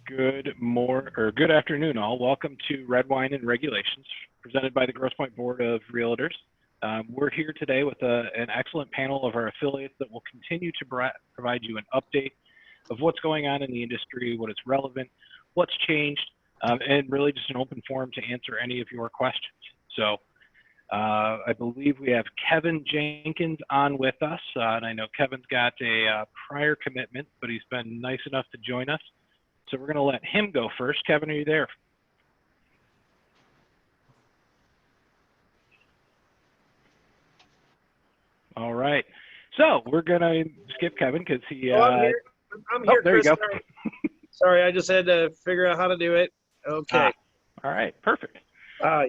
Good afternoon, all. Welcome to Red Wine and Regulations, presented by the Grosse Pointe Board of Realtors. We're here today with an excellent panel of our affiliates that will continue to provide you an update of what's going on in the industry, what is relevant, what's changed, and really just an open forum to answer any of your questions. So I believe we have Kevin Jenkins on with us, and I know Kevin's got a prior commitment, but he's been nice enough to join us. So we're going to let him go first. Kevin, are you there? All right. So we're going to skip Kevin because he... I'm here. I'm here, there Chris. you go. Sorry, I just had to figure out how to do it. Okay. All right. Perfect.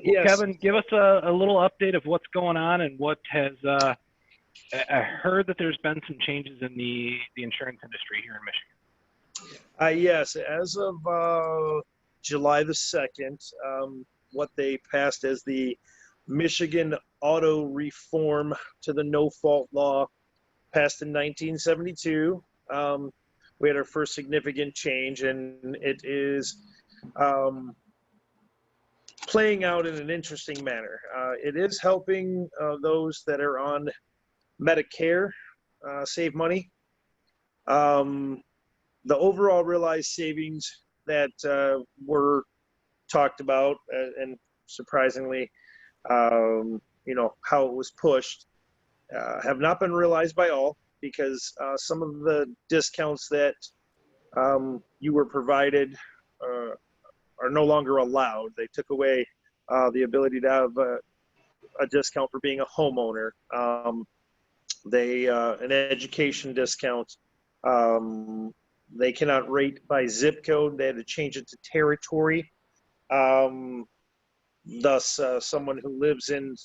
Yes. Kevin, give us a little update of what's going on and what has... I heard that there's been some changes in the insurance industry here in Michigan. Yes, as of July the 2nd, what they passed as the Michigan Auto Reform to the No-Fault Law passed in 1972. We had our first significant change, and it is playing out in an interesting manner. It is helping those that are on Medicare save money. The overall realized savings that were talked about, and surprisingly, how it was pushed, have not been realized by all, because some of the discounts that you were provided are no longer allowed. They took away the ability to have a discount for being a homeowner. An education discount. They cannot rate by zip code. They had to change it to territory. Thus, someone who lives in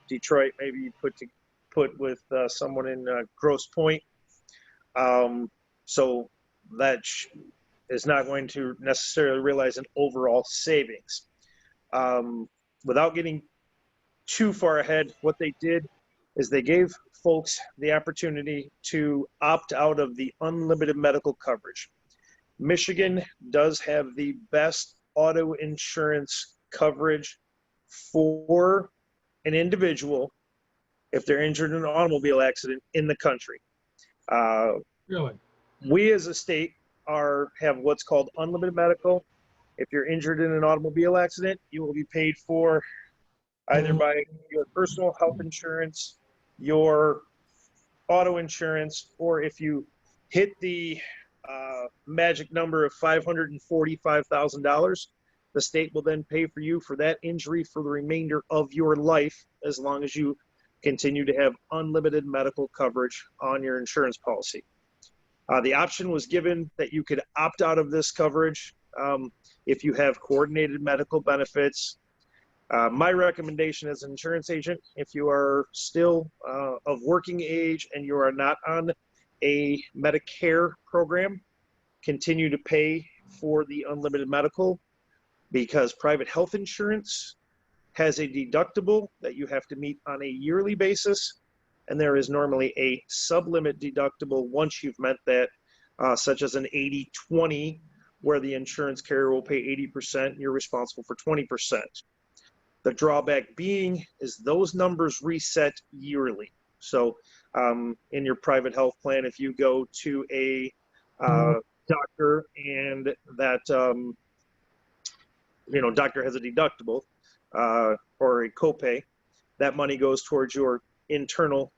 Detroit may be put with someone in Grosse Pointe. So that is not going to necessarily realize an overall savings. Without getting too far ahead, what they did is they gave folks the opportunity to opt out of the unlimited medical coverage. Michigan does have the best auto insurance coverage for an individual if they're injured in an automobile accident in the country. Really? We as a state have what's called unlimited medical. If you're injured in an automobile accident, you will be paid for either by your personal health insurance, your auto insurance, or if you hit the magic number of $545,000, the state will then pay for you for that injury for the remainder of your life, as long as you continue to have unlimited medical coverage on your insurance policy. The option was given that you could opt out of this coverage if you have coordinated medical benefits. My recommendation as an insurance agent, if you are still of working age and you are not on a Medicare program, continue to pay for the unlimited medical, because private health insurance has a deductible that you have to meet on a yearly basis, and there is normally a sublimit deductible once you've met that, such as an 80-20, where the insurance carrier will pay 80% and you're responsible for 20%. The drawback being is those numbers reset yearly. So in your private health plan, if you go to a doctor and that doctor has a deductible or a copay, that money goes towards your internal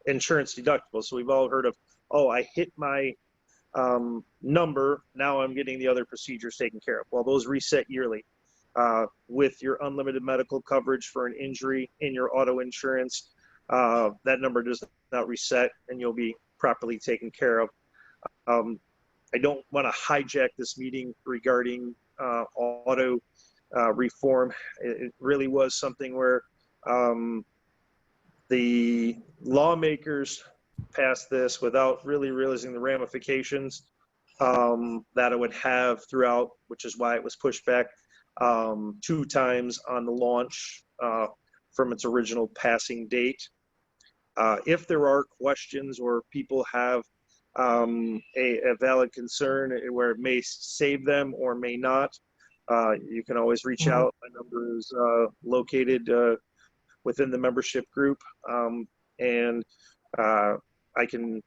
insurance deductible. So we've all heard of, oh, I hit my number, now I'm getting the other procedures taken care of. Well, those reset yearly. With your unlimited medical coverage for an injury in your auto insurance, that number does not reset and you'll be properly taken care of. I don't want to hijack this meeting regarding auto reform. It really was something where the lawmakers passed this without really realizing the ramifications that it would have throughout, which is why it was pushed back 2 times on the launch from its original passing date. If there are questions or people have a valid concern where it may save them or may not, you can always reach out. My number is located within the membership group, and I can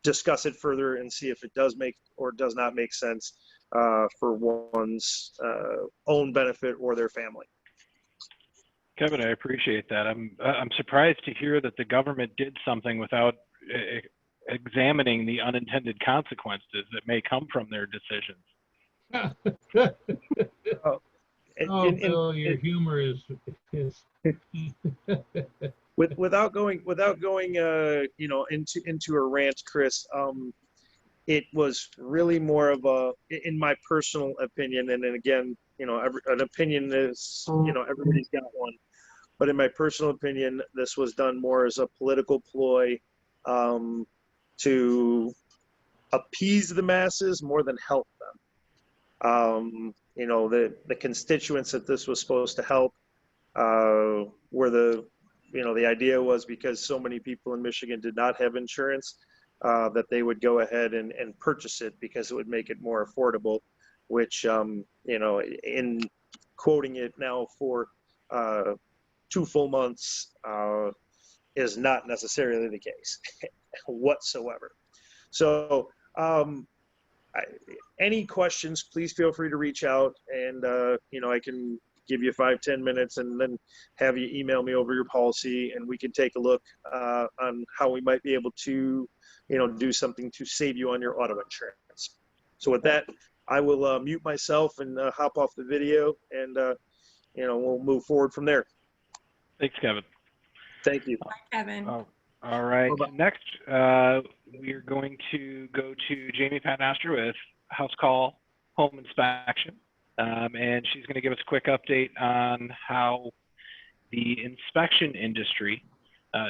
discuss it further and see if it does make or does not make sense for one's own benefit or their family. Kevin, I appreciate that. I'm surprised to hear that the government did something without examining the unintended consequences that may come from their decisions. Bill, your humor is without going you know, into a rant, Chris. It was really more of a, in my personal opinion, and then again, you know, an opinion is, you know, everybody's got one, but in my personal opinion, this was done more as a political ploy to appease the masses more than help them. You know, the constituents that this was supposed to help were the idea was because so many people in Michigan did not have insurance, that they would go ahead and purchase it because it would make it more affordable, which, you know, in quoting it now for 2 full months is not necessarily the case whatsoever. So any questions, please feel free to reach out, and you know, I can give you 5-10 minutes and then have you email me over your policy, and we can take a look on how we might be able to, you know, do something to save you on your auto insurance. So with that, I will mute myself and hop off the video, and you know, we'll move forward from there. Thanks, Kevin. Thank you. Bye, Kevin. All right. Bye-bye. Next, we're going to go to Jamie Patnaster with House Call Home Inspection. And she's going to give us a quick update on how the inspection industry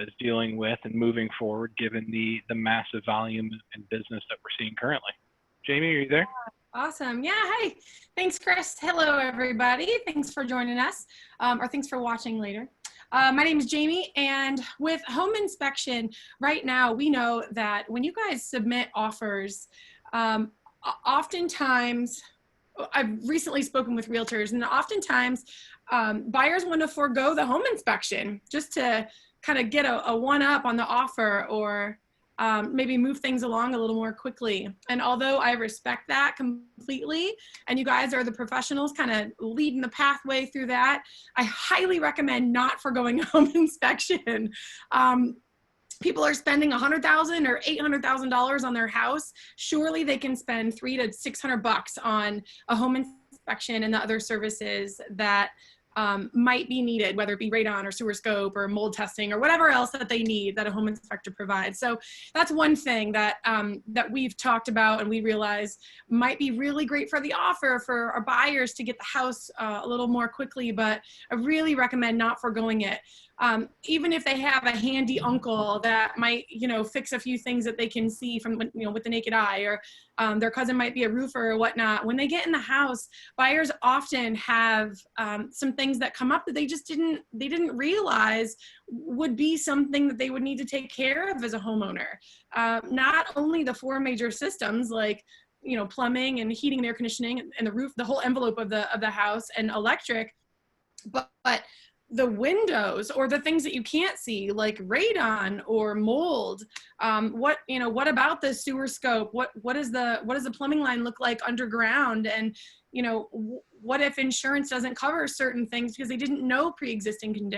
is dealing with and moving forward, given the massive volume and business that we're seeing currently. Jamie, are you there? Awesome. Yeah. Hi. Thanks, Chris. Hello, everybody. Thanks for joining us, or thanks for watching later. My name is Jamie, and with home inspection, right now, we know that when you guys submit offers, oftentimes, I've recently spoken with realtors, and oftentimes buyers want to forego the home inspection just to kind of get a one-up on the offer, or maybe move things along a little more quickly. And although I respect that completely, and you guys are the professionals kind of leading the pathway through that, I highly recommend not forgoing a home inspection. People are spending $100,000 or $800,000 on their house. Surely they can spend $300 to $600 on a home inspection and the other services that might be needed, whether it be radon or sewer scope or mold testing or whatever else that they need that a home inspector provides. So that's one thing that that we've talked about, and we realize might be really great for the offer for our buyers to get the house a little more quickly, but I really recommend not foregoing it. Even if they have a handy uncle that might, you know, fix a few things that they can see from, you know, with the naked eye, or their cousin might be a roofer or whatnot. When they get in the house, buyers often have some things that come up that they just didn't realize would be something that they would need to take care of as a homeowner. Not only the 4 major systems like, you know, plumbing and heating and air conditioning and the roof, the whole envelope of the house, and electric, but the windows or the things that you can't see, like radon or mold. What about the sewer scope? What does the plumbing line look like underground? And, you know, what if insurance doesn't cover certain things because they didn't know pre-existing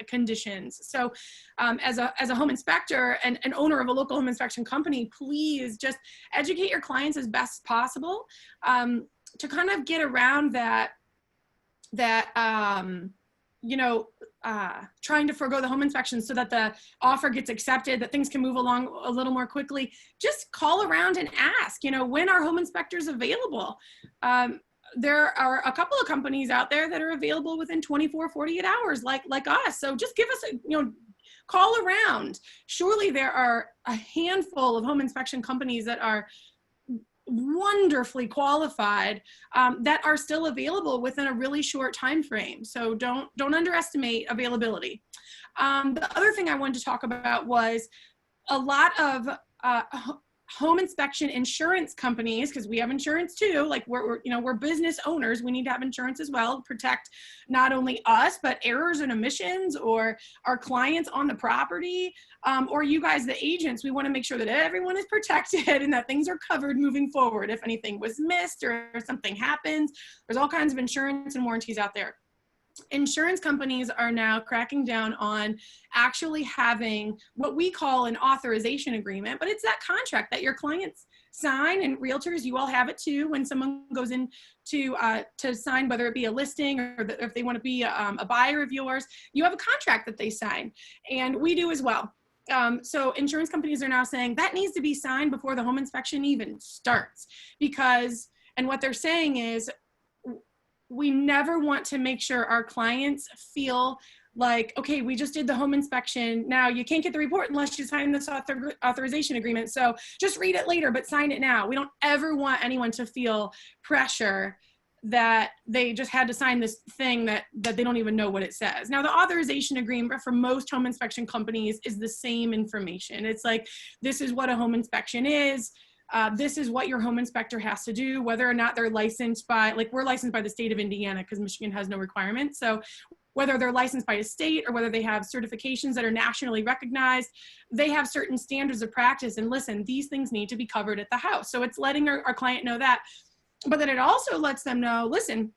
conditions? So as a home inspector and an owner of a local home inspection company, please just educate your clients as best possible to kind of get around that you know, trying to forego the home inspection so that the offer gets accepted, that things can move along a little more quickly. Just call around and ask, you know, when are home inspectors available? There are a couple of companies out there that are available within 24, 48 hours, like us. So just give us call around. Surely there are a handful of home inspection companies that are wonderfully qualified that are still available within a really short time frame. So don't underestimate availability. The other thing I wanted to talk about was a lot of home inspection insurance companies, because we have insurance too, like we're business owners, we need to have insurance as well to protect not only us, but errors and omissions or our clients on the property, or you guys, the agents. We want to make sure that everyone is protected and that things are covered moving forward. If anything was missed or something happens, there's all kinds of insurance and warranties out there. Insurance companies are now cracking down on actually having what we call an authorization agreement, but it's that contract that your clients sign, and realtors, you all have it too. When someone goes in to sign, whether it be a listing or if they want to be a buyer of yours, you have a contract that they sign, and we do as well. So insurance companies are now saying that needs to be signed before the home inspection even starts, because, and what they're saying is, we never want to make sure our clients feel like, okay, we just did the home inspection. Now you can't get the report unless you sign this authorization agreement. So just read it later, but sign it now. We don't ever want anyone to feel pressure that they just had to sign this thing that they don't even know what it says. Now, the authorization agreement for most home inspection companies is the same information. It's like, this is what a home inspection is. This is what your home inspector has to do, whether or not they're licensed by, like we're licensed by the state of Indiana because Michigan has no requirements. So whether they're licensed by a state or whether they have certifications that are nationally recognized, they have certain standards of practice. And listen, these things need to be covered at the house. So it's letting our client know that. But then it also lets them know, listen,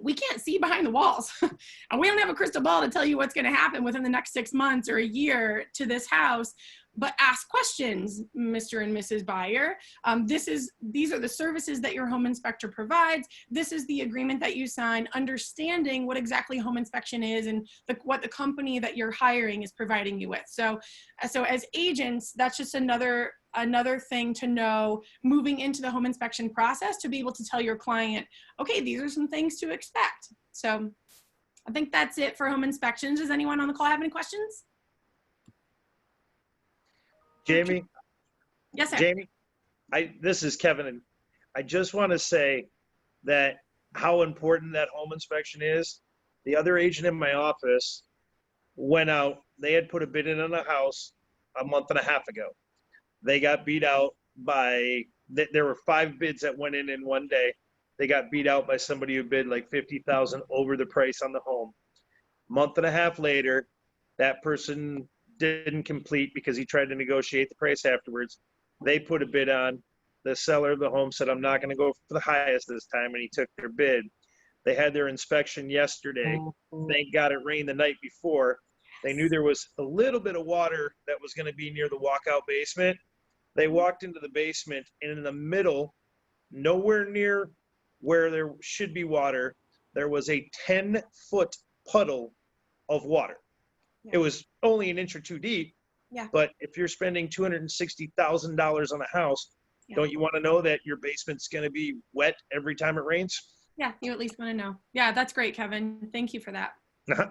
we can't see behind the walls and we don't have a crystal ball to tell you what's going to happen within the next 6 months or a year to this house. But ask questions, Mr. and Mrs. Buyer. These are the services that your home inspector provides. This is the agreement that you sign, understanding what exactly home inspection is and what the company that you're hiring is providing you with. So as agents, that's just another thing to know moving into the home inspection process, to be able to tell your client, okay, these are some things to expect. So I think that's it for home inspections. Does anyone on the call have any questions? Jamie? Yes, sir. Jamie, this is Kevin, and I just want to say that how important that home inspection is. The other agent in my office went out, they had put a bid in on a house a month and a half ago. They got beat out by, there were 5 bids that went in one day. They got beat out by somebody who bid like $50,000 over the price on the home. Month and a half later, that person didn't complete because he tried to negotiate the price afterwards. They put a bid on. The seller of the home said, I'm not going to go for the highest this time, and he took their bid. They had their inspection yesterday. Thank God it rained the night before. They knew there was a little bit of water that was going to be near the walkout basement. They walked into the basement, and in the middle, nowhere near where there should be water, there was a 10-foot puddle of water. It was only an inch or 2 deep. Yeah. But if you're spending $260,000 on a house, don't you want to know that your basement's going to be wet every time it rains? Yeah, you at least want to know. Yeah, that's great, Kevin. Thank you for that. There's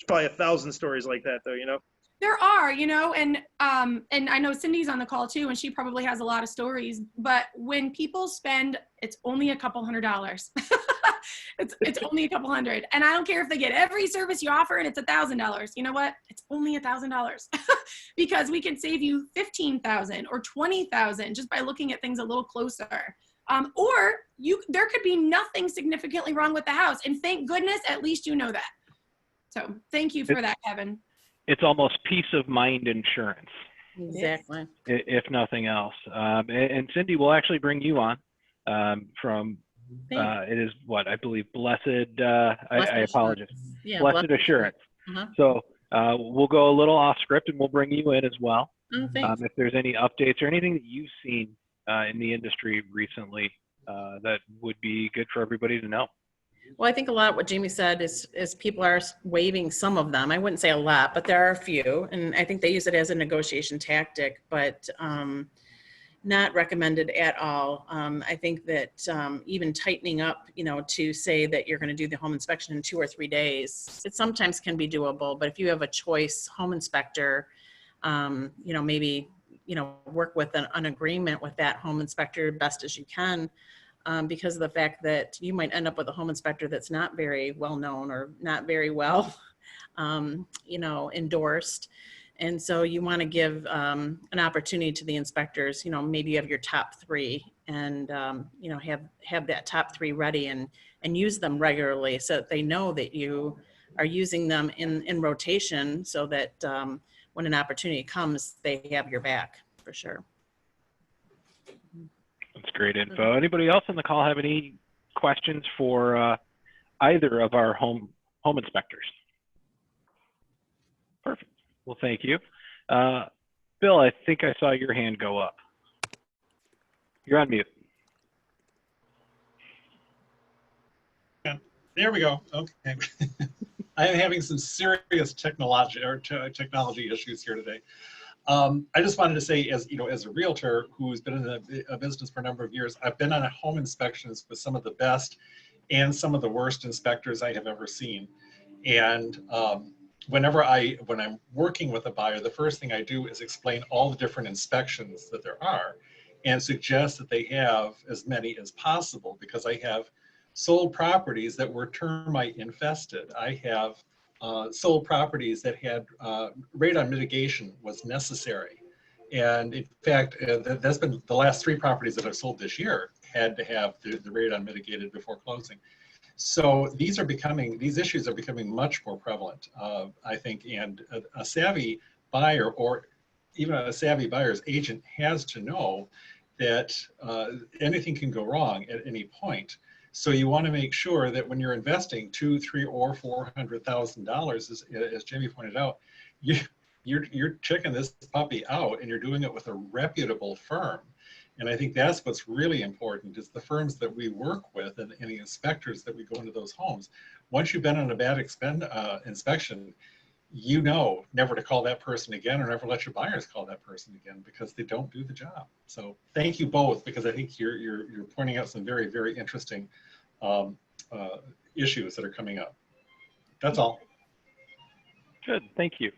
probably 1,000 stories like that, though, you know? There are, and I know Cindy's on the call too, and she probably has a lot of stories, but when people spend, it's only a couple $100. It's only a couple $100. And I don't care if they get every service you offer and it's $1,000. You know what? It's only $1,000 because we can save you $15,000 or $20,000 just by looking at things a little closer. Or there could be nothing significantly wrong with the house. And thank goodness, at least you know that. So thank you for that, Kevin. It's almost peace of mind insurance. Exactly. If nothing else. And Cindy, we'll actually bring you on from, it is what I believe, Blessed, I apologize. Yeah, Blessed Assurance. Uh-huh. So we'll go a little off script and we'll bring you in as well. Oh, thanks. If there's any updates or anything that you've seen in the industry recently that would be good for everybody to know. Well, I think a lot of what Jamie said is people are waiving some of them. I wouldn't say a lot, but there are a few. And I think they use it as a negotiation tactic, but not recommended at all. I think that even tightening up, to say that you're going to do the home inspection in 2 or 3 days, it sometimes can be doable. But if you have a choice home inspector, maybe, work with an agreement with that home inspector best as you can. Because of the fact that you might end up with a home inspector that's not very well known or not very well, endorsed, And so you want to give an opportunity to the inspectors, maybe you have your top three and, have that top three ready and use them regularly so that they know that you are using them in rotation so that when an opportunity comes, they have your back for sure. That's great info. Anybody else on the call have any questions for either of our home inspectors? Perfect. Well, thank you. Bill, I think I saw your hand go up. You're on mute. There we go. Okay. I am having some serious technology issues here today. I just wanted to say, as a realtor who's been in a business for a number of years, I've been on home inspections with some of the best and some of the worst inspectors I have ever seen. And when I'm working with a buyer, the first thing I do is explain all the different inspections that there are and suggest that they have as many as possible, because I have sold properties that were termite infested. I have sold properties that had radon mitigation was necessary. And in fact, that's been the last 3 properties that I've sold this year had to have the radon mitigated before closing. So these issues are becoming much more prevalent, I think, and a savvy buyer or even a savvy buyer's agent has to know that anything can go wrong at any point. So you want to make sure that when you're investing $200,000, $300,000, or $400,000, as Jamie pointed out, you're checking this puppy out and you're doing it with a reputable firm. And I think that's what's really important, is the firms that we work with and the inspectors that we go into those homes. Once you've been on a bad inspection, never to call that person again, or never let your buyers call that person again, because they don't do the job. So thank you both, because I think you're pointing out some very, very interesting issues that are coming up. That's all. Good, thank you.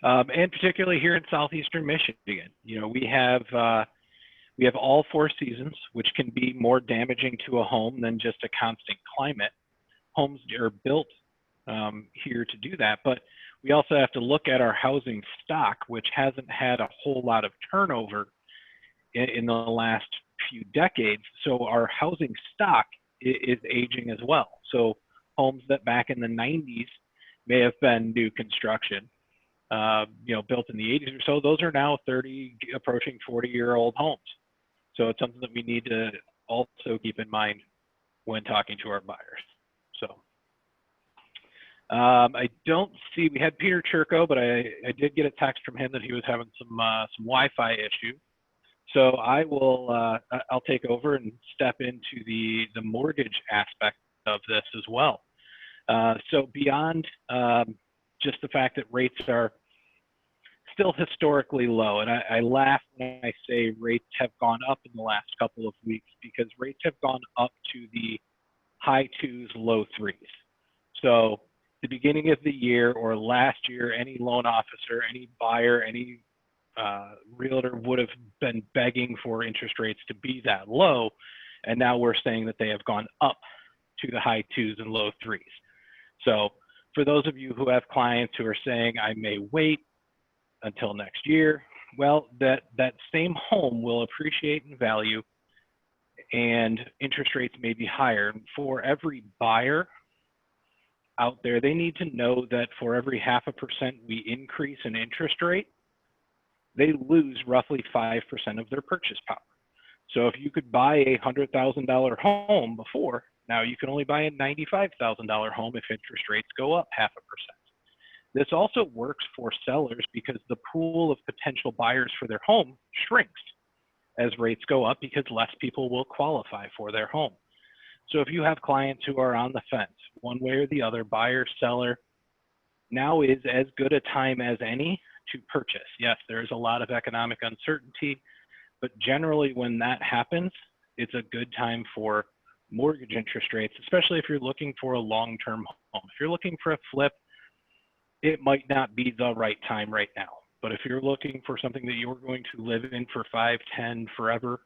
And particularly here in southeastern Michigan, we have all 4 seasons, which can be more damaging to a home than just a constant climate. Homes are built here to do that, but we also have to look at our housing stock, which hasn't had a whole lot of turnover in the last few decades. So our housing stock is aging as well. So homes that back in the 90s may have been new construction, built in the 80s or so, those are now 30, approaching 40-year-old homes. So it's something that we need to also keep in mind when talking to our buyers. So I don't see, we had Peter Churko, but I did get a text from him that he was having some Wi-Fi issue. So I'll take over and step into the mortgage aspect of this as well. So beyond just the fact that rates are still historically low, and I laugh when I say rates have gone up in the last couple of weeks, because rates have gone up to the high 2s, low 3s. So the beginning of the year or last year, any loan officer, any buyer, any realtor would have been begging for interest rates to be that low. And now we're saying that they have gone up to the high 2s and low 3s. So for those of you who have clients who are saying, I may wait until next year, well, that same home will appreciate in value and interest rates may be higher. For every buyer out there, they need to know that for every 0.5% we increase in interest rate, they lose roughly 5% of their purchase power. So if you could buy a $100,000 home before, now you can only buy a $95,000 home if interest rates go up 0.5%. This also works for sellers because the pool of potential buyers for their home shrinks as rates go up, because less people will qualify for their home. So if you have clients who are on the fence, one way or the other, buyer, seller, now is as good a time as any to purchase. Yes, there is a lot of economic uncertainty, but generally when that happens, it's a good time for mortgage interest rates, especially if you're looking for a long-term home. If you're looking for a flip, it might not be the right time right now. But if you're looking for something that you're going to live in for 5, 10, forever,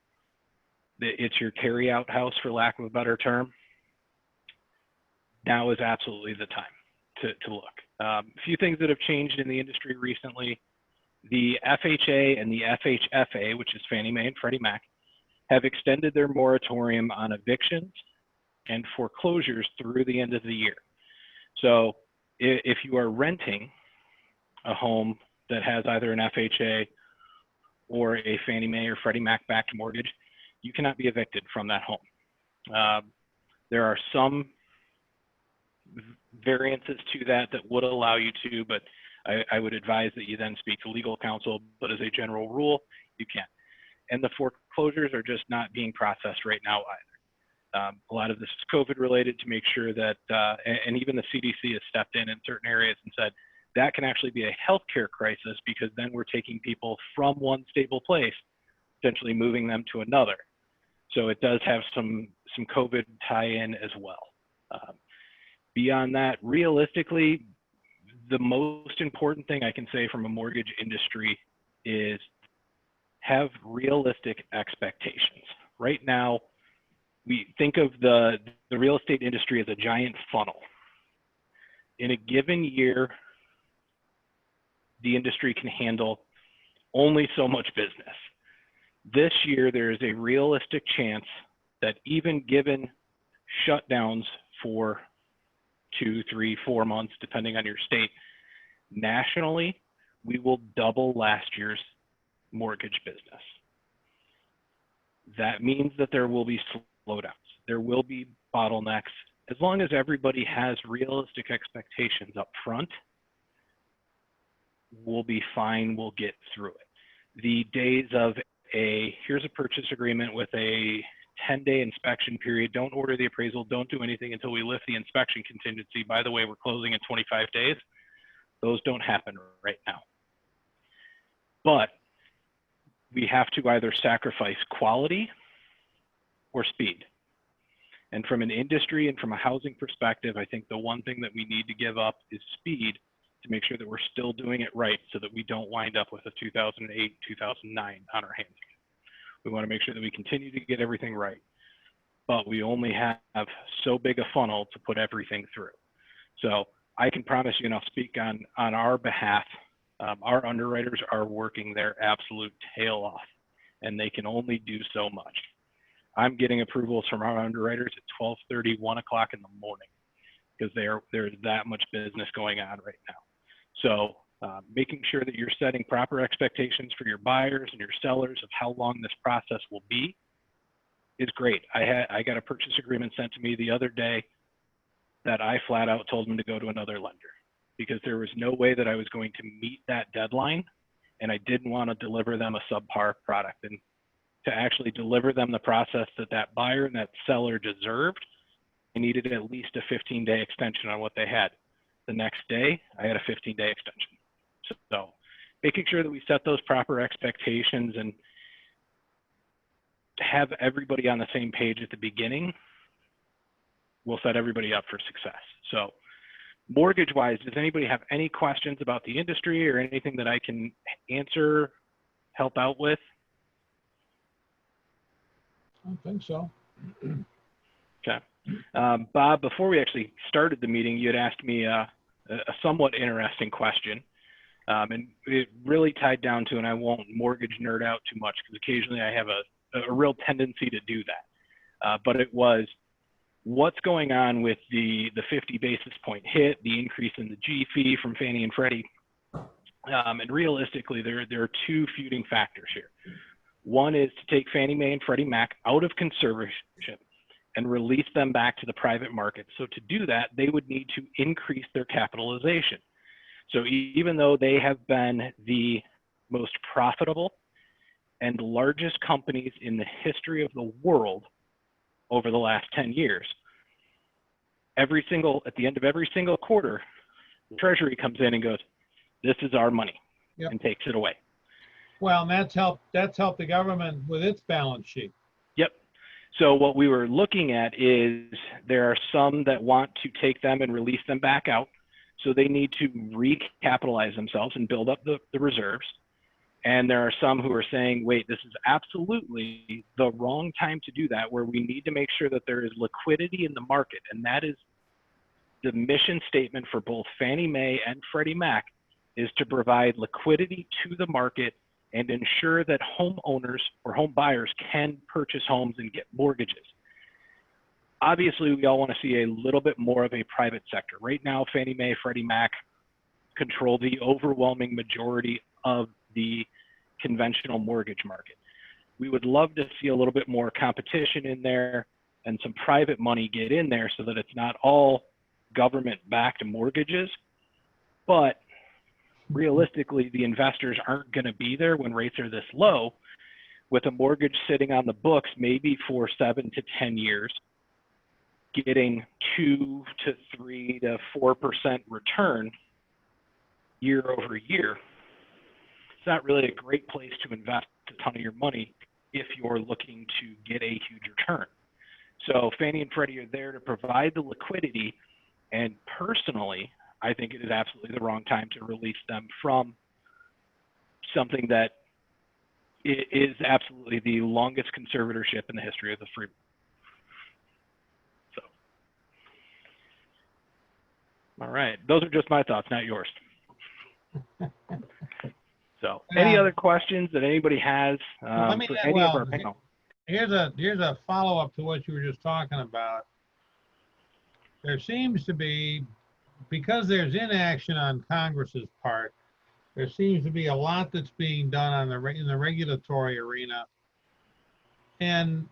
it's your carry-out house, for lack of a better term, now is absolutely the time to look. A few things that have changed in the industry recently. The FHA and the FHFA, which is Fannie Mae and Freddie Mac, have extended their moratorium on evictions and foreclosures through the end of the year. So if you are renting a home that has either an FHA or a Fannie Mae or Freddie Mac backed mortgage, you cannot be evicted from that home. There are some variances to that would allow you to, but I would advise that you then speak to legal counsel, but as a general rule, you can't. And the foreclosures are just not being processed right now either. A lot of this is COVID related to make sure that, and even the CDC has stepped in certain areas and said that can actually be a healthcare crisis, because then we're taking people from one stable place, potentially moving them to another. So it does have some COVID tie-in as well. Beyond that, realistically, the most important thing I can say from a mortgage industry is have realistic expectations. Right now, we think of the real estate industry as a giant funnel. In a given year, the industry can handle only so much business. This year, there is a realistic chance that even given shutdowns for 2, 3, 4 months, depending on your state, nationally, we will double last year's mortgage business. That means that there will be slowdowns. There will be bottlenecks. As long as everybody has realistic expectations up front, we'll be fine, we'll get through it. The days of here's a purchase agreement with a 10-day inspection period, don't order the appraisal, don't do anything until we lift the inspection contingency, by the way, we're closing in 25 days, those don't happen right now. But we have to either sacrifice quality or speed. And from an industry and from a housing perspective, I think the one thing that we need to give up is speed to make sure that we're still doing it right, so that we don't wind up with a 2008, 2009 on our hands again. We want to make sure that we continue to get everything right, but we only have so big a funnel to put everything through. So I can promise you, and I'll speak on our behalf, our underwriters are working their absolute tail off, and they can only do so much. I'm getting approvals from our underwriters at 12:30, 1 o'clock in the morning, because there's that much business going on right now. So making sure that you're setting proper expectations for your buyers and your sellers of how long this process will be is great. I got a purchase agreement sent to me the other day that I flat out told them to go to another lender, because there was no way that I was going to meet that deadline, and I didn't want to deliver them a subpar product. And to actually deliver them the process that that buyer and that seller deserved, I needed at least a 15-day extension on what they had. The next day, I had a 15-day extension. So making sure that we set those proper expectations and have everybody on the same page at the beginning will set everybody up for success. So mortgage-wise, does anybody have any questions about the industry or anything that I can answer, help out with? I don't think so. Okay. Bob, before we actually started the meeting, you had asked me a somewhat interesting question. And it really tied down to, and I won't mortgage nerd out too much, because occasionally I have a real tendency to do that. But it was, what's going on with the 50 basis point hit, the increase in the G fee from Fannie and Freddie? And realistically, there are two feuding factors here. One is to take Fannie Mae and Freddie Mac out of conservatorship and release them back to the private market. So to do that, they would need to increase their capitalization. So even though they have been the most profitable and largest companies in the history of the world over the last 10 years, at the end of every single quarter, the Treasury comes in and goes, this is our money, Yep. and takes it away. Well, and that's helped the government with its balance sheet. Yep. So what we were looking at is there are some that want to take them and release them back out. So they need to recapitalize themselves and build up the reserves. And there are some who are saying, wait, this is absolutely the wrong time to do that, where we need to make sure that there is liquidity in the market. And that is the mission statement for both Fannie Mae and Freddie Mac, is to provide liquidity to the market and ensure that homeowners or home buyers can purchase homes and get mortgages. Obviously, we all want to see a little bit more of a private sector. Right now, Fannie Mae, Freddie Mac control the overwhelming majority of the conventional mortgage market. We would love to see a little bit more competition in there and some private money get in there so that it's not all government-backed mortgages. But realistically, the investors aren't going to be there when rates are this low, with a mortgage sitting on the books maybe for 7 to 10 years, getting 2 to 3 to 4% return year over year. It's not really a great place to invest a ton of your money if you're looking to get a huge return. So Fannie and Freddie are there to provide the liquidity, and personally, I think it is absolutely the wrong time to release them from something that is absolutely the longest conservatorship in the history of the free. So, all right, those are just my thoughts, not yours. So, any other questions that anybody has for any of our panel? Here's a follow-up to what you were just talking about. There seems to be, because there's inaction on Congress's part, there seems to be a lot that's being done in the regulatory arena. And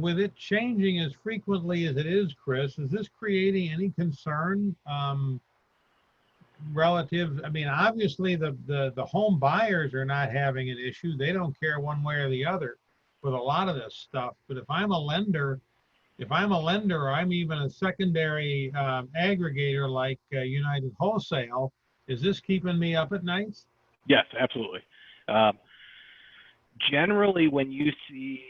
with it changing as frequently as it is, Chris, is this creating any concern relative? I mean, obviously the home buyers are not having an issue. They don't care one way or the other with a lot of this stuff. But if I'm a lender, or I'm even a secondary aggregator like United Wholesale, is this keeping me up at nights? Yes, absolutely. Generally, when you see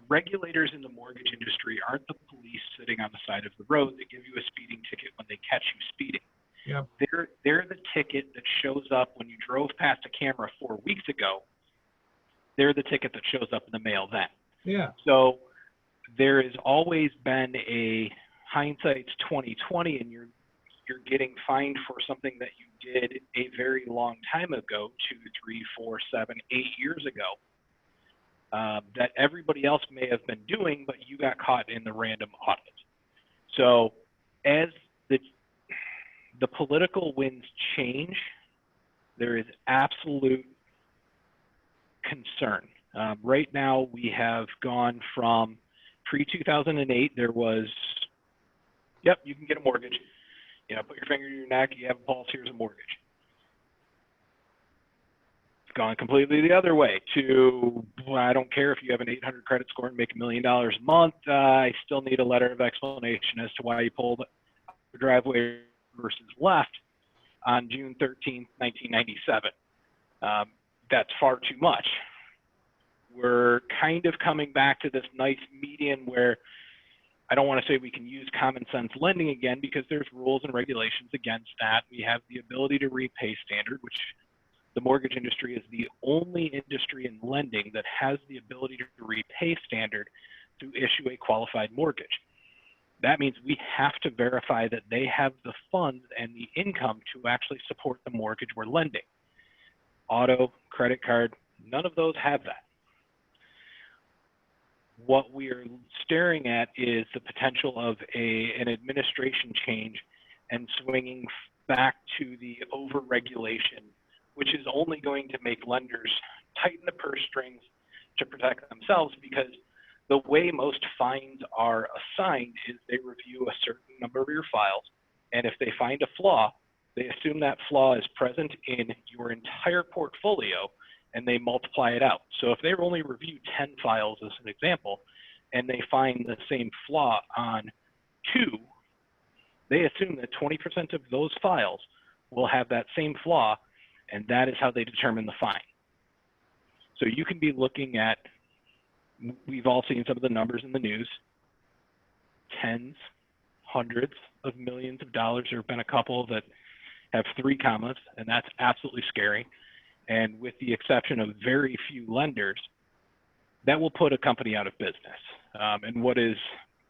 regulators in the mortgage industry aren't the police sitting on the side of the road that give you a speeding ticket when they catch you speeding. Yep. They're the ticket that shows up when you drove past a camera 4 weeks ago. They're the ticket that shows up in the mail then. Yeah. So there has always been a hindsight's 20/20, and you're getting fined for something that you did a very long time ago, 2, 3, 4, 7, 8 years ago, that everybody else may have been doing, but you got caught in the random audit. So as the political winds change, there is absolute concern. Right now, we have gone from pre-2008, there was, yep, you can get a mortgage. You know, put your finger in your neck, you have a pulse, here's a mortgage. It's gone completely the other way to, I don't care if you have an 800 credit score and make $1 million a month, I still need a letter of explanation as to why you pulled the driveway versus left on June 13th, 1997. That's far too much. We're kind of coming back to this nice median where I don't want to say we can use common sense lending again, because there's rules and regulations against that. We have the ability to repay standard, which the mortgage industry is the only industry in lending that has the ability to repay standard to issue a qualified mortgage. That means we have to verify that they have the funds and the income to actually support the mortgage we're lending. Auto, credit card, none of those have that. What we are staring at is the potential of an administration change and swinging back to the overregulation, which is only going to make lenders tighten the purse strings to protect themselves, because the way most fines are assigned is they review a certain number of your files, and if they find a flaw, they assume that flaw is present in your entire portfolio, and they multiply it out. So if they only review 10 files as an example, and they find the same flaw on 2, they assume that 20% of those files will have that same flaw, and that is how they determine the fine. So you can be looking at, we've all seen some of the numbers in the news, tens, hundreds of millions of dollars. There have been a couple that have 3 commas, and that's absolutely scary. And with the exception of very few lenders, that will put a company out of business. And what is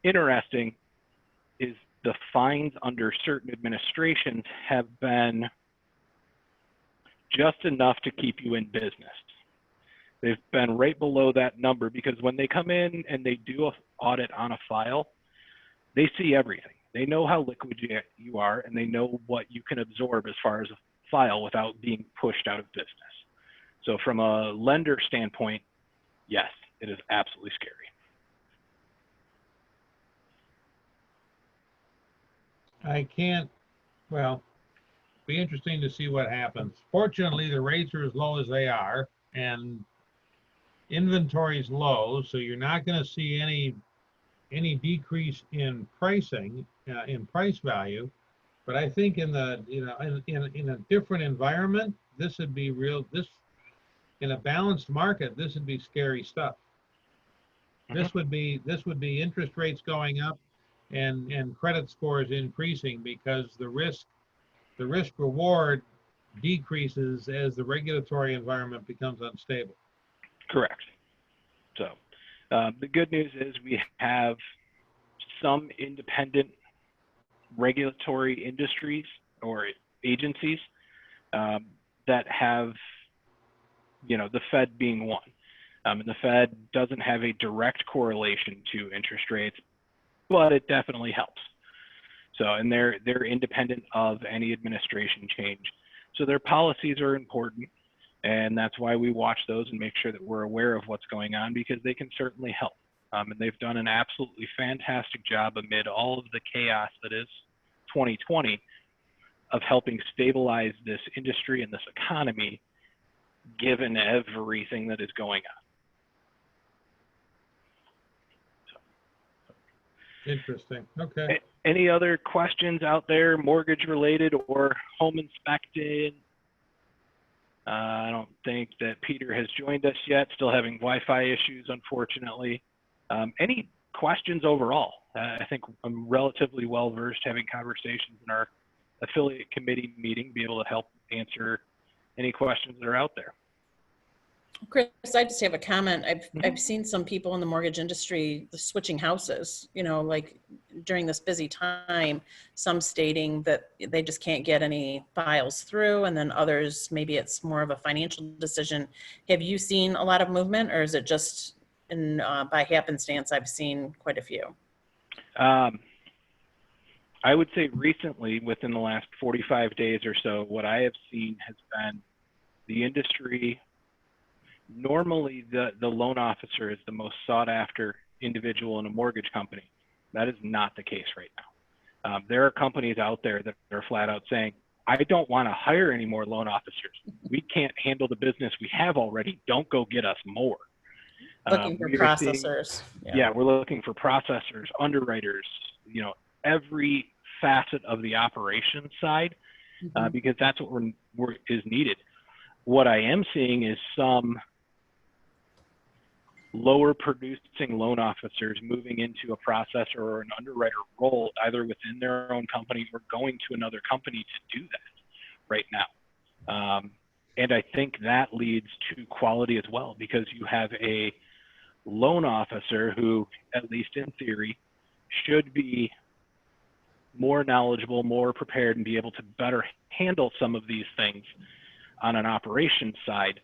interesting is the fines under certain administrations have been just enough to keep you in business. They've been right below that number because when they come in and they do an audit on a file, they see everything. They know how liquid you are, and they know what you can absorb as far as a file without being pushed out of business. So from a lender standpoint, yes, it is absolutely scary. I can't, well, be interesting to see what happens. Fortunately, the rates are as low as they are and inventory is low, so you're not going to see any decrease in pricing, in price value. But I think in the, in a different environment, this would be in a balanced market, this would be scary stuff. This would be interest rates going up and credit scores increasing because the risk reward decreases as the regulatory environment becomes unstable. Correct. So the good news is we have some independent regulatory industries or agencies that have, the Fed being one. And the Fed doesn't have a direct correlation to interest rates, but it definitely helps. So, and they're independent of any administration change. So their policies are important, and that's why we watch those and make sure that we're aware of what's going on, because they can certainly help. And they've done an absolutely fantastic job amid all of the chaos that is 2020 of helping stabilize this industry and this economy, given everything that is going on. Interesting. Okay. Any other questions out there, mortgage related or home inspected? I don't think that Peter has joined us yet, still having Wi-Fi issues, unfortunately. Any questions overall? I think I'm relatively well versed having conversations in our affiliate committee meeting, be able to help answer any questions that are out there. Chris, I just have a comment. I've seen some people in the mortgage industry switching houses, like during this busy time, some stating that they just can't get any files through, and then others, maybe it's more of a financial decision. Have you seen a lot of movement, or is it just by happenstance I've seen quite a few? I would say recently, within the last 45 days or so, what I have seen has been the industry. Normally, the loan officer is the most sought after individual in a mortgage company. That is not the case right now. There are companies out there that are flat out saying, I don't want to hire any more loan officers. We can't handle the business we have already. Don't go get us more. Looking for processors. Yeah, we're looking for processors, underwriters, every facet of the operations side, because that's what is needed. What I am seeing is some lower producing loan officers moving into a processor or an underwriter role, either within their own company or going to another company to do that right now. And I think that leads to quality as well, because you have a loan officer who, at least in theory, should be more knowledgeable, more prepared, and be able to better handle some of these things on an operations side,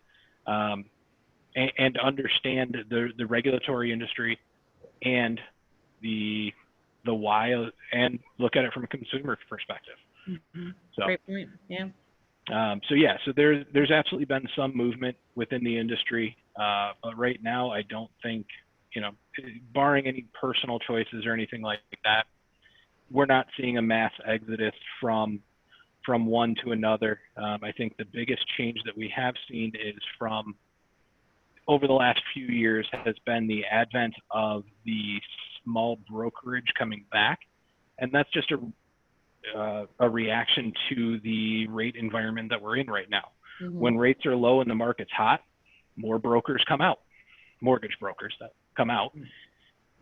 and understand the regulatory industry and the why, and look at it from a consumer perspective. So, great point. Yeah. So there's absolutely been some movement within the industry, but right now I don't think, barring any personal choices or anything like that, we're not seeing a mass exodus from one to another. I think the biggest change that we have seen is from over the last few years has been the advent of the small brokerage coming back, and that's just a reaction to the rate environment that we're in right now. When rates are low and the market's hot, more brokers come out, mortgage brokers that come out.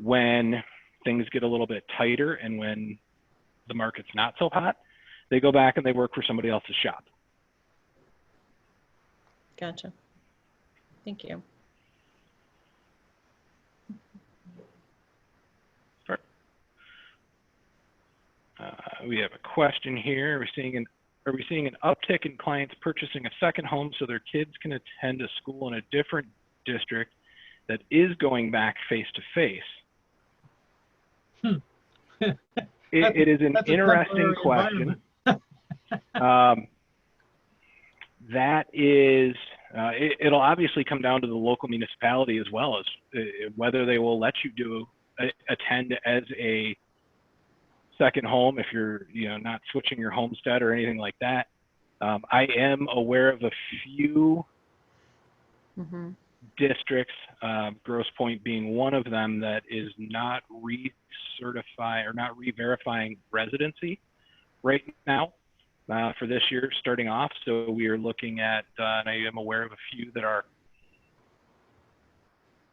When things get a little bit tighter and when the market's not so hot, they go back and they work for somebody else's shop. Gotcha. Thank you. We have a question here. We're seeing an are we seeing an uptick in clients purchasing a second home so their kids can attend a school in a different district that is going back face to face? It is an That's a interesting temporary question. environment. That is, it'll obviously come down to the local municipality as well as whether they will let you attend as a second home if you're, not switching your homestead or anything like that. I am aware of a few districts, Grosse Pointe being one of them, that is not recertifying or not re-verifying residency right now for this year starting off. So we are looking at, and I am aware of a few that are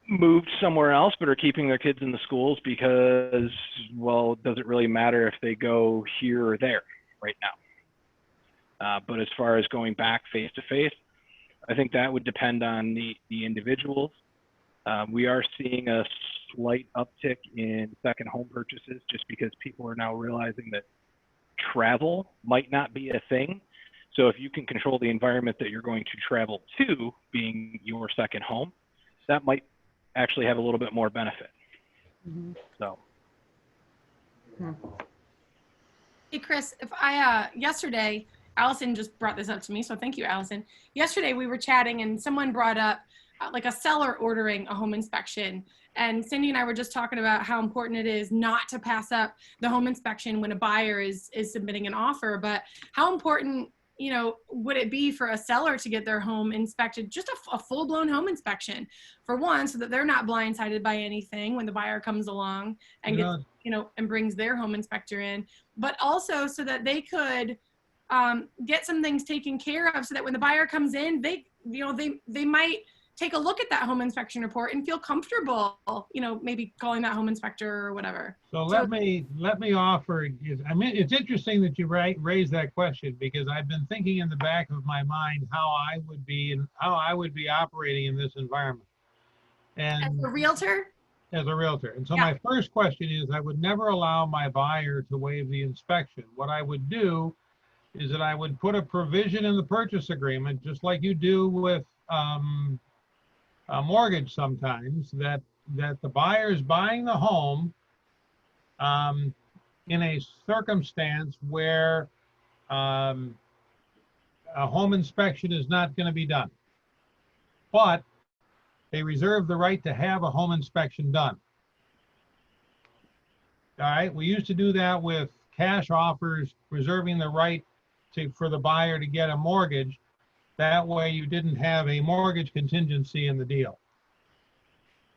moved somewhere else but are keeping their kids in the schools because, well, does it really matter if they go here or there right now? But as far as going back face to face, I think that would depend on the individuals. We are seeing a slight uptick in second home purchases just because people are now realizing that travel might not be a thing. So if you can control the environment that you're going to travel to being your second home, that might actually have a little bit more benefit. So. Hey, Chris, if I, yesterday, Allison just brought this up to me, so thank you, Allison. Yesterday we were chatting and someone brought up like a seller ordering a home inspection. And Cindy and I were just talking about how important it is not to pass up the home inspection when a buyer is submitting an offer, but how important, would it be for a seller to get their home inspected, just a full-blown home inspection, for one, so that they're not blindsided by anything when the buyer comes along and gets, and brings their home inspector in, but also so that they could get some things taken care of so that when the buyer comes in, they might take a look at that home inspection report and feel comfortable, maybe calling that home inspector or whatever. So let me offer, it's interesting that you raise that question, because I've been thinking in the back of my mind how I would be operating in this environment. And as a realtor? As a realtor. And so Yeah. my first question is, I would never allow my buyer to waive the inspection. What I would do is that I would put a provision in the purchase agreement, just like you do with a mortgage sometimes, that the buyer is buying the home in a circumstance where a home inspection is not going to be done, but they reserve the right to have a home inspection done. All right, we used to do that with cash offers, reserving the right for the buyer to get a mortgage. That way you didn't have a mortgage contingency in the deal.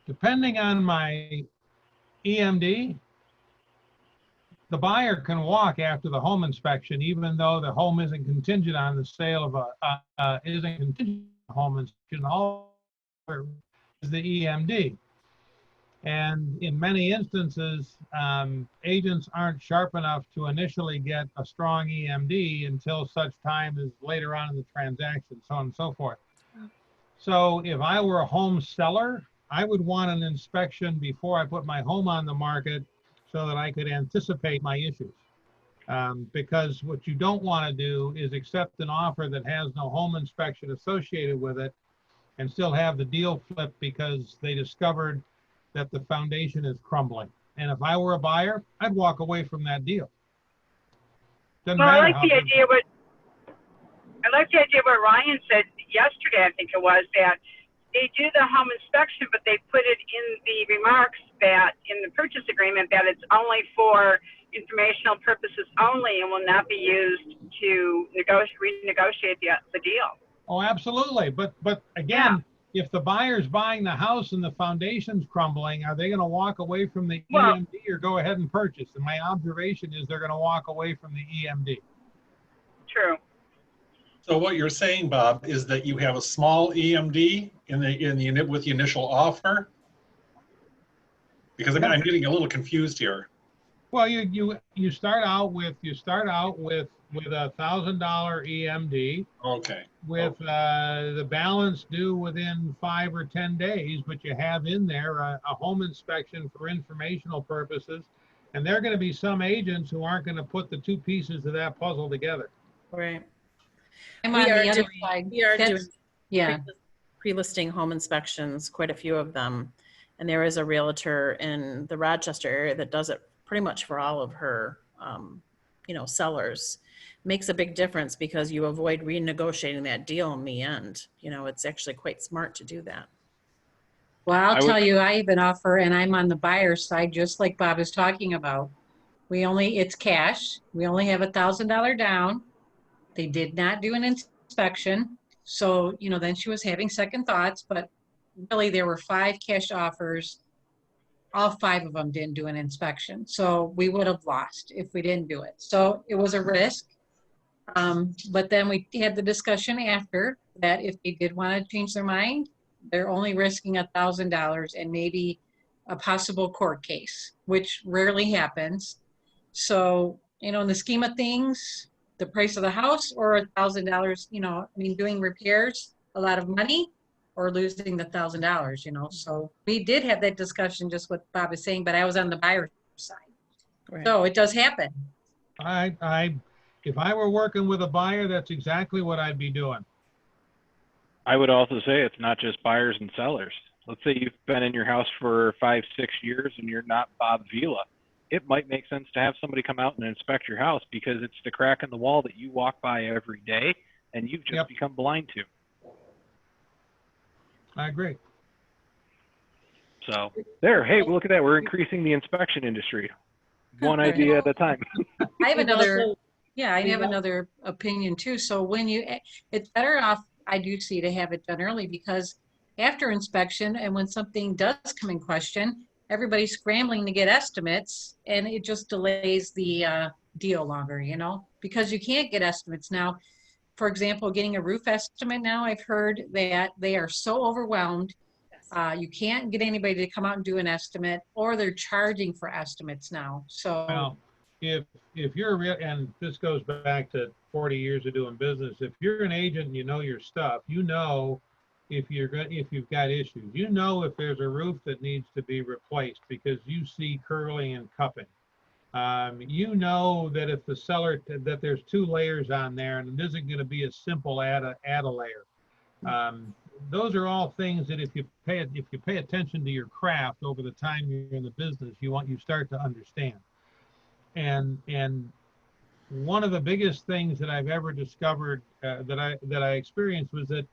Depending on my EMD, the buyer can walk after the home inspection, even though the home isn't contingent on the sale of isn't contingent on home inspection. All is the EMD. And in many instances, agents aren't sharp enough to initially get a strong EMD until such time as later on in the transaction, so on and so forth. So if I were a home seller, I would want an inspection before I put my home on the market so that I could anticipate my issues. Because what you don't want to do is accept an offer that has no home inspection associated with it and still have the deal flipped because they discovered that the foundation is crumbling. And if I were a buyer, I'd walk away from that deal. Well, I like the idea what Ryan said yesterday, I think it was, that they do the home inspection, but they put it in the remarks that in the purchase agreement that it's only for informational purposes only and will not be used to renegotiate the deal. Oh, absolutely. But again, if the buyer's buying the house and the foundation's crumbling, are they going to walk away from the EMD or go ahead and purchase? And my observation is they're going to walk away from the EMD. True. So what you're saying, Bob, is that you have a small EMD with the initial offer? Because I'm getting a little confused here. Well, you start out with $1,000 EMD. Okay. With the balance due within 5 or 10 days, but you have in there a home inspection for informational purposes, and there are going to be some agents who aren't going to put the two pieces of that puzzle together. Right. I'm We on are the other doing, side. we are doing That's- Yeah, pre-listing home inspections, quite a few of them. And there is a realtor in the Rochester area that does it pretty much for all of her, sellers. Makes a big difference because you avoid renegotiating that deal in the end. It's actually quite smart to do that. well, I I'll would- tell you, I even offer, and I'm on the buyer's side, just like Bob is talking about. It's cash. We only have $1,000 down. They did not do an inspection. So, then she was having second thoughts, but really there were 5 cash offers. All 5 of them didn't do an inspection. So we would have lost if we didn't do it. So it was a risk. But then we had the discussion after that if they did want to change their mind, they're only risking $1,000 and maybe a possible court case, which rarely happens. So, in the scheme of things, the price of the house or $1,000, doing repairs, a lot of money, or losing the $1,000, So we did have that discussion, just what Bob is saying, but I was on the buyer side. Right. So it does happen. If I were working with a buyer, that's exactly what I'd be doing. I would also say it's not just buyers and sellers. Let's say you've been in your house for 5, 6 years and you're not Bob Vila. It might make sense to have somebody come out and inspect your house because it's the crack in the wall that you walk by every day and you've just Yep. become blind to. I agree. So there, hey, look at that. We're increasing the inspection industry. One idea at a time. I have We've another, also- yeah, I have we've al- another opinion too. So it's better off, I do see, to have it done early because after inspection and when something does come in question, everybody's scrambling to get estimates and it just delays the deal longer, because you can't get estimates now. For example, getting a roof estimate now, I've heard that they are so overwhelmed. You can't get anybody to come out and do an estimate, or they're charging for estimates now. So Well, if you're real, and this goes back to 40 years of doing business, if you're an agent and you know your stuff, if you've got issues, if there's a roof that needs to be replaced because you see curling and cupping. That if the seller, that there's 2 layers on there and it isn't going to be as simple add a layer. Those are all things that if you pay attention to your craft over the time you're in the business, you start to understand. And one of the biggest things that I've ever discovered that I experienced was that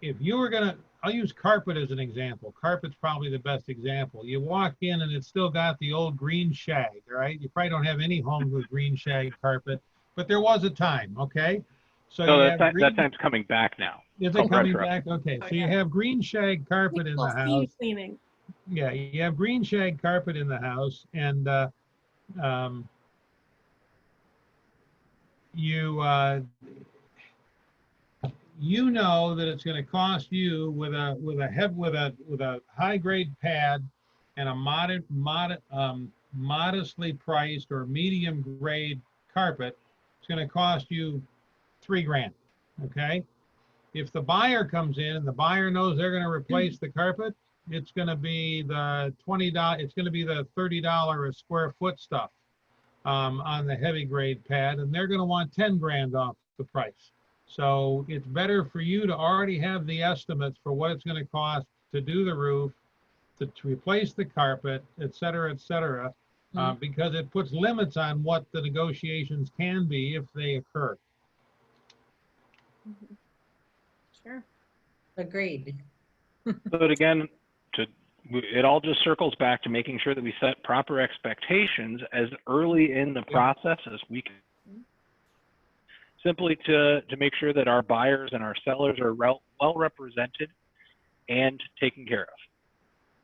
if you were gonna, I'll use carpet as an example. Carpet's probably the best example. You walk in and it's still got the old green shag, right? You probably don't have any homes with green shag carpet, but there was a time, okay? So No, you have that time's coming back now. is Oh, it coming retro. back? Okay, Oh, so you yeah. have green shag carpet in the Well, house. steam cleaning. Yeah, you have green shag carpet in the house, and you know that it's going to cost you with a high grade pad and a modestly priced or medium grade carpet. It's going to cost you $3,000. Okay. If the buyer comes in and the buyer knows they're going to replace the carpet, it's going to be the $20. It's going to be the $30 a square foot stuff on the heavy grade pad, and they're going to want $10,000 off the price. So it's better for you to already have the estimates for what it's going to cost to do the roof, to replace the carpet, et cetera, because it puts limits on what the negotiations can be if they occur. Sure. agreed. But again, it all just circles back to making sure that we set proper expectations as early in the process as we can. Simply to make sure that our buyers and our sellers are well represented and taken care of.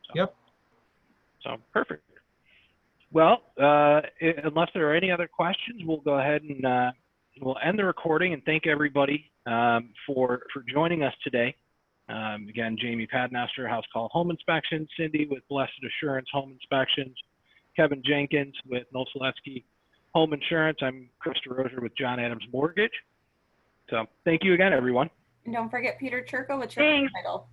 So, Yep. So perfect. Well, unless there are any other questions, we'll go ahead and we'll end the recording and thank everybody for joining us today. Again, Jamie Padmaster, House Call Home Inspections, Cindy with Blessed Assurance Home Inspections, Kevin Jenkins with Noseletsky Home Insurance. I'm Chris DeRozier with John Adams Mortgage. So thank you again, everyone. And don't forget Peter Churko with your Thanks. title.